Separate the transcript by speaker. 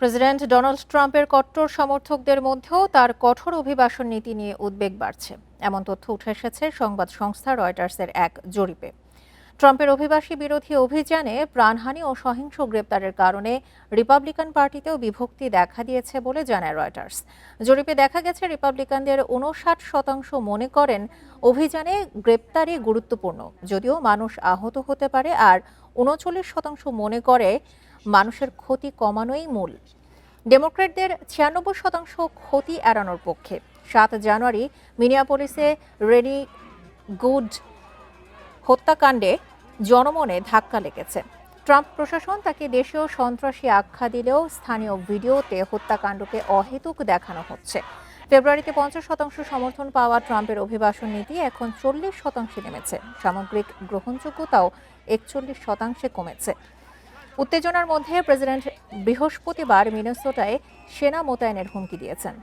Speaker 1: President Donald ট্রাম্পের কট্টর সমর্থকদের মধ্যেও তার কঠোর অভিবাসন নীতি নিয়ে উদ্বেগ বাড়ছে, এমন তথ্য উঠে এসেছে সংবাদ সংস্থা রয়টার্সের এক জরিপে। ট্রাম্পের অভিবাসী বিরোধী অভিযানে প্রাণহানি ও সহিংস গ্রেপ্তারের কারণে রিপাবলিকান পার্টিতেও বিভক্তি দেখা দিয়েছে বলে জানায় রয়টার্স। জরিপে দেখা গেছে রিপাবলিকানদের ৫৯% মনে করেন অভিযানে গ্রেপ্তারই গুরুত্বপূর্ণ, যদিও মানুষ আহত হতে পারে, আর ৩৯% মনে করে মানুষের ক্ষতি কমানোই মূল। ডেমোক্র্যাটদের ৯৬% ক্ষতি এড়ানোর পক্ষে। ৭ জানুয়ারি মিনিয়াপোলিসে রেনি গুড হত্যাকাণ্ডে জনমনে ধাক্কা লেগেছে। ট্রাম্প প্রশাসন তাকে দেশীয় সন্ত্রাসী আখ্যা দিলেও স্থানীয় ভিডিওতে হত্যাকাণ্ডকে অহেতুক দেখানো হচ্ছে। ফেব্রুয়ারিতে ৫০% সমর্থন পাওয়া ট্রাম্পের অভিবাসন নীতি এখন ৪০% নেমেছে। সামগ্রিক গ্রহণযোগ্যতাও ৪১% কমেছে। উত্তেজনার মধ্যে প্রেসিডেন্ট বৃহস্পতিবার মিনেসোটায় সেনা মোতায়েনের হুমকি দিয়েছেন।